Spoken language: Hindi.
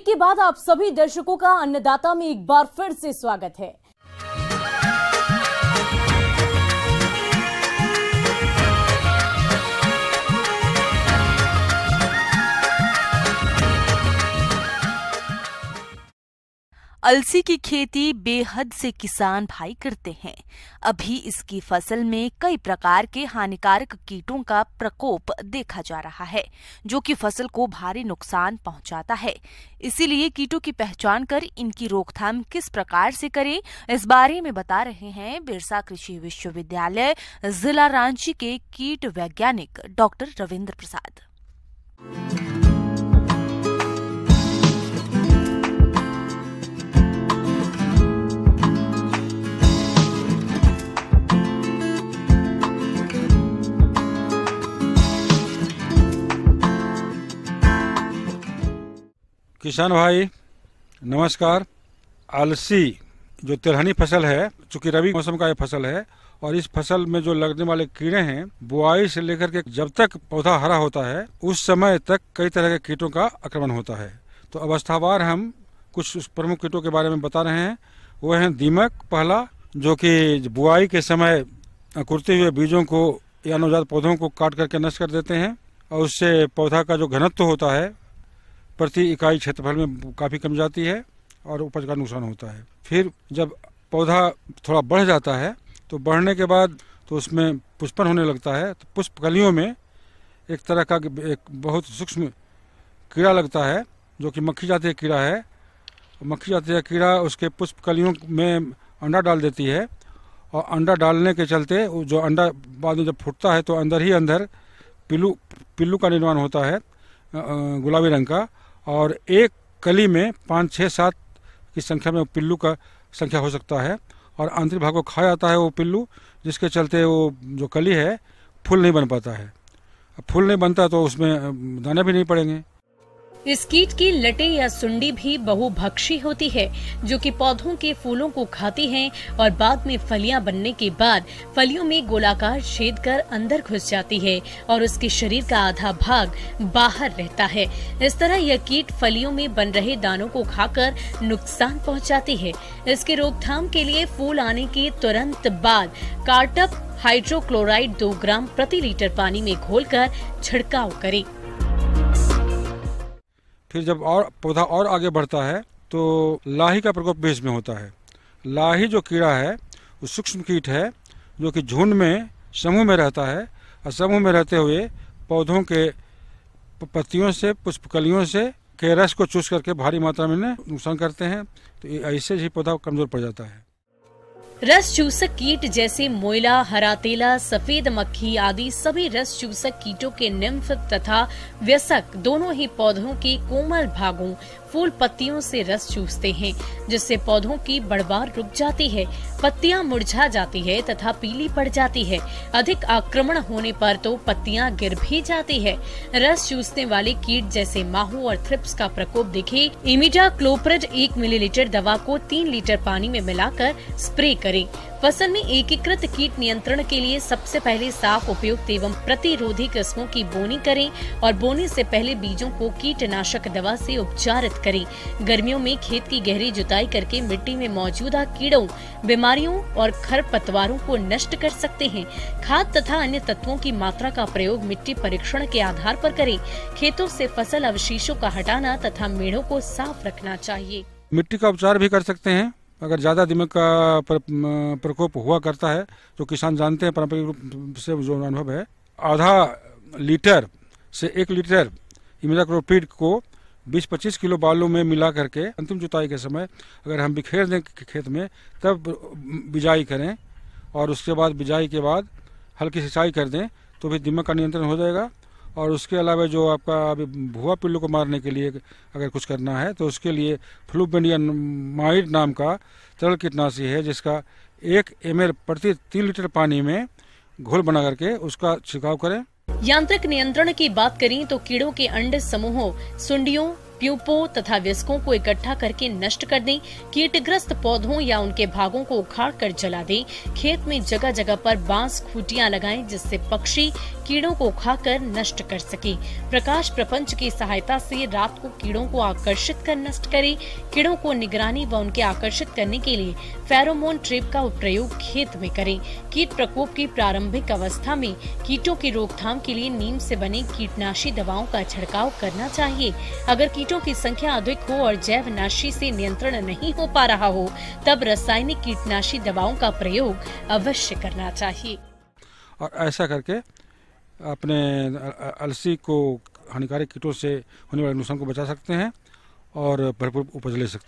के बाद आप सभी दर्शकों का अन्नदाता में एक बार फिर से स्वागत है। अलसी की खेती बेहद से किसान भाई करते हैं। अभी इसकी फसल में कई प्रकार के हानिकारक कीटों का प्रकोप देखा जा रहा है, जो कि फसल को भारी नुकसान पहुंचाता है। इसीलिए कीटों की पहचान कर इनकी रोकथाम किस प्रकार से करें, इस बारे में बता रहे हैं बिरसा कृषि विश्वविद्यालय जिला रांची के कीट वैज्ञानिक डॉक्टर रविंद्र प्रसाद। किसान भाई नमस्कार। अलसी जो तिलहनी फसल है, चूंकि रबी मौसम का ये फसल है, और इस फसल में जो लगने वाले कीड़े हैं, बुआई से लेकर के जब तक पौधा हरा होता है उस समय तक कई तरह के कीटों का आक्रमण होता है। तो अवस्थावार हम कुछ प्रमुख कीटों के बारे में बता रहे हैं। वो है दीमक पहला, जो कि बुआई के समय अंकुरते हुए बीजों को या नवजात पौधों को काट करके नष्ट कर देते हैं, और उससे पौधा का जो घनत्व होता है प्रति इकाई क्षेत्रफल में काफ़ी कम जाती है और उपज का नुकसान होता है। फिर जब पौधा थोड़ा बढ़ जाता है तो बढ़ने के बाद तो उसमें पुष्पन होने लगता है, तो पुष्प कलियों में एक तरह का एक बहुत सूक्ष्म कीड़ा लगता है, जो कि मक्खी जातीय कीड़ा है। मक्खी जातीय कीड़ा उसके पुष्प कलियों में अंडा डाल देती है, और अंडा डालने के चलते जो अंडा बाद में जब फूटता है तो अंदर ही अंदर पिल्लू का निर्माण होता है गुलाबी रंग का, और एक कली में 5, 6, 7 की संख्या में पिल्लू का संख्या हो सकता है, और आंतरिक भाग को खा जाता है वो पिल्लू, जिसके चलते वो जो कली है फूल नहीं बन पाता है। अब फूल नहीं बनता तो उसमें दाने भी नहीं पड़ेंगे। इस कीट की लटे या सुंडी भी बहुभक्षी होती है, जो कि पौधों के फूलों को खाती है और बाद में फलियां बनने के बाद फलियों में गोलाकार छेद कर अंदर घुस जाती है और उसके शरीर का आधा भाग बाहर रहता है। इस तरह यह कीट फलियों में बन रहे दानों को खाकर नुकसान पहुंचाती है। इसके रोकथाम के लिए फूल आने के तुरंत बाद कार्टप हाइड्रोक्लोराइड 2 ग्राम प्रति लीटर पानी में घोलकर छिड़काव करें। फिर जब और पौधा और आगे बढ़ता है तो लाही का प्रकोप भी इसमें होता है। लाही जो कीड़ा है वो सूक्ष्म कीट है, जो कि झुंड में समूह में रहता है, और समूह में रहते हुए पौधों के पत्तियों से, पुष्पकलियों से के रस को चूस करके भारी मात्रा में नुकसान करते हैं। तो ऐसे ही पौधा कमजोर पड़ जाता है। रस चूसक कीट जैसे मोइला, हरातेला, सफेद मक्खी आदि सभी रस चूसक कीटों के निम्फ तथा व्यसक दोनों ही पौधों के कोमल भागों, फूल पत्तियों से रस चूसते हैं, जिससे पौधों की बढ़वार रुक जाती है, पत्तियां मुरझा जाती है तथा पीली पड़ जाती है। अधिक आक्रमण होने पर तो पत्तियां गिर भी जाती है। रस चूसने वाले कीट जैसे माहू और थ्रिप्स का प्रकोप दिखे, इमिडाक्लोप्रिड 1 मिलीलीटर दवा को 3 लीटर पानी में मिलाकर स्प्रे करें। फसल में एकीकृत कीट नियंत्रण के लिए सबसे पहले साफ, उपयुक्त एवं प्रतिरोधी किस्मों की बोनी करें और बोने से पहले बीजों को कीटनाशक दवा से उपचारित करें। गर्मियों में खेत की गहरी जुताई करके मिट्टी में मौजूदा कीड़ों, बीमारियों और खरपतवारों को नष्ट कर सकते हैं। खाद तथा अन्य तत्वों की मात्रा का प्रयोग मिट्टी परीक्षण के आधार पर करें। खेतों से फसल अवशेषों का हटाना तथा मेढ़ों को साफ रखना चाहिए। मिट्टी का उपचार भी कर सकते हैं अगर ज्यादा दीमक का प्रकोप हुआ करता है। तो किसान जानते हैं पारंपरिक रूप से जो अनुभव है, आधा लीटर से 1 लीटर इमिडाक्लोप्रिड को 20-25 किलो बालू में मिला करके अंतिम जुताई के समय अगर हम बिखेर दें खेत में, तब बिजाई करें, और उसके बाद बिजाई के बाद हल्की सिंचाई कर दें, तो भी दीमक का नियंत्रण हो जाएगा। और उसके अलावा जो आपका अभी भुआ पिल्लू को मारने के लिए अगर कुछ करना है तो उसके लिए फ्लुबेंडियामाइड नाम का तरल कीटनाशी है, जिसका 1 ml प्रति 3 लीटर पानी में घोल बना करके उसका छिड़काव करें। यांत्रिक नियंत्रण की बात करें तो कीड़ों के अंड समूहों, सुंडियों, प्यूपो तथा व्यस्कों को इकट्ठा करके नष्ट कर दें। कीटग्रस्त पौधों या उनके भागों को उखाड़ कर जला दें। खेत में जगह जगह पर बांस खूंटियां लगाएं, जिससे पक्षी कीड़ों को खाकर नष्ट कर सके। प्रकाश प्रपंच की सहायता से रात को कीड़ों को आकर्षित कर नष्ट करें। कीड़ों को निगरानी व उनके आकर्षित करने के लिए फेरोमोन ट्रैप का प्रयोग खेत में करें। कीट प्रकोप की प्रारंभिक अवस्था में कीटों की रोकथाम के लिए नीम से बने कीटनाशी दवाओं का छिड़काव करना चाहिए। अगर कीटों की संख्या अधिक हो और जैवनाशी से नियंत्रण नहीं हो पा रहा हो, तब रासायनिक कीटनाशी दवाओं का प्रयोग अवश्य करना चाहिए। और ऐसा करके अपने अलसी को हानिकारक कीटों से होने वाले नुकसान को बचा सकते हैं और भरपूर उपज ले सकते हैं।